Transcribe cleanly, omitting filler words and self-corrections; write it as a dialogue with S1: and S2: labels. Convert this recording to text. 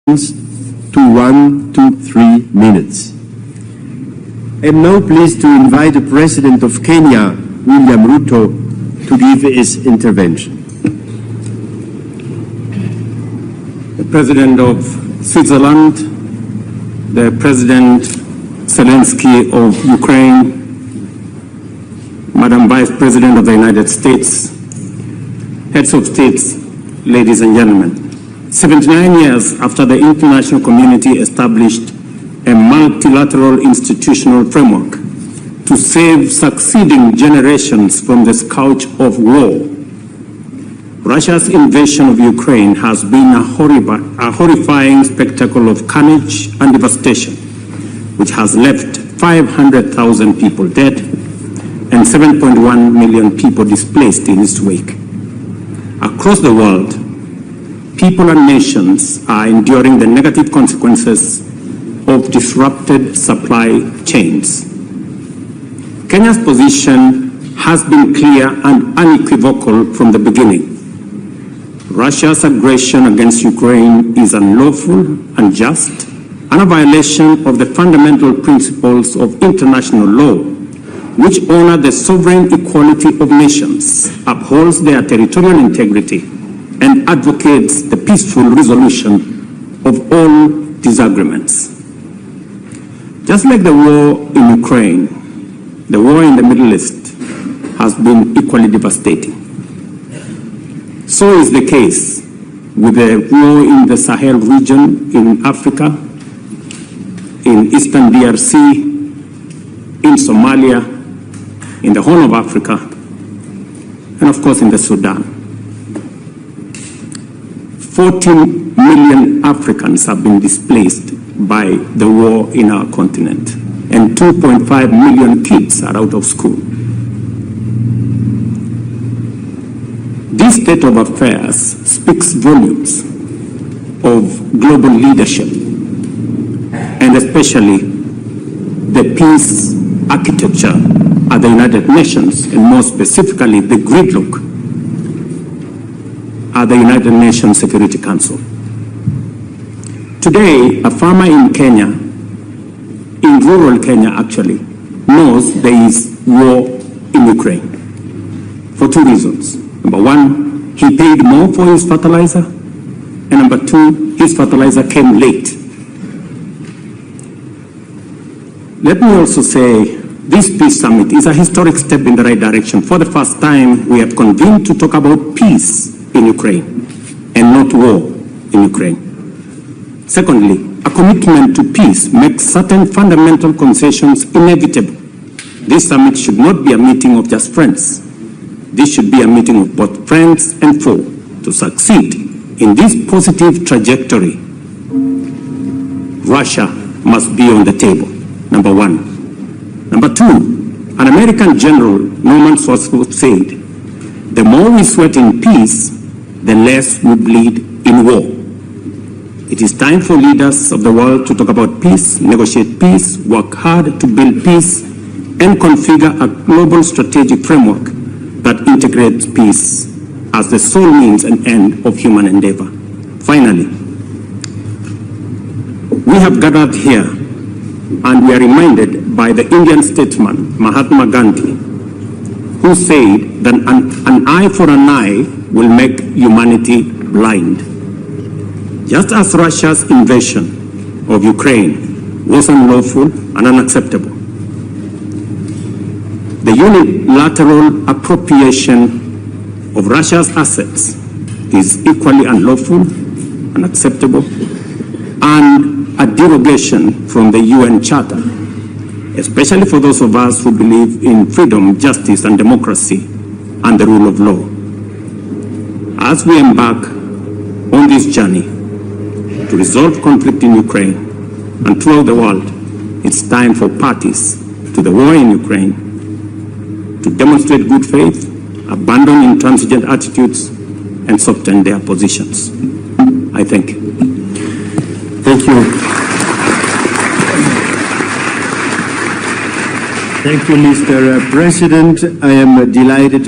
S1: to 1 to 3 minutes. I am now pleased to invite the President of Kenya, William Ruto, to give his intervention.
S2: The President of Switzerland, the President Zelensky of Ukraine, Madam Vice President of the United States, heads of states, ladies and gentlemen. 79 years after the international community established a multilateral institutional framework to save succeeding generations from the scourge of war, Russia's invasion of Ukraine has been a horrifying spectacle of carnage and devastation, which has left 500,000 people dead and 7.1 million people displaced in its wake. Across the world, people and nations are enduring the negative consequences of disrupted supply chains. Kenya's position has been clear and unequivocal from the beginning. Russia's aggression against Ukraine is unlawful, unjust, and a violation of the fundamental principles of international law, which honor the sovereign equality of nations, upholds their territorial integrity, and advocates the peaceful resolution of all disagreements. Just like the war in Ukraine, the war in the Middle East has been equally devastating. So is the case with the war in the Sahel region in Africa, in Eastern DRC, in Somalia, in the Horn of Africa, and of course in the Sudan. 14 million Africans have been displaced by the war in our continent, and 2.5 million kids are out of school. This state of affairs speaks volumes of global leadership, and especially the peace architecture at the United Nations, and more specifically the gridlock at the United Nations Security Council. Today, a farmer in Kenya, in rural Kenya actually, knows there is war in Ukraine for two reasons. Number one, he paid more for his fertilizer, and number two, his fertilizer came late. Let me also say, this peace summit is a historic step in the right direction. For the first time, we have convened to talk about peace in Ukraine and not war in Ukraine. Secondly, a commitment to peace makes certain fundamental concessions inevitable. This summit should not be a meeting of just friends. This should be a meeting of both friends and foe. To succeed in this positive trajectory, Russia must be on the table, number one. Number two, an American general, Norman Swartzwelder, said, the more we sweat in peace, the less we bleed in war. It is time for leaders of the world to talk about peace, negotiate peace, work hard to build peace, and configure a global strategic framework that integrates peace as the sole means and end of human endeavor. Finally, we have gathered here and we are reminded by the Indian statesman Mahatma Gandhi, who said that an eye for an eye will make humanity blind. Just as Russia's invasion of Ukraine was unlawful and unacceptable, the unilateral appropriation of Russia's assets is equally unlawful, unacceptable, and a derogation from the UN Charter, especially for those of us who believe in freedom, justice, and democracy, and the rule of law. As we embark on this journey to resolve conflict in Ukraine and throughout the world, it's time for parties to the war in Ukraine to demonstrate good faith, abandon intransigent attitudes, and soften their positions. I thank you.
S1: Thank you. Thank you, Mr. President. I am delighted to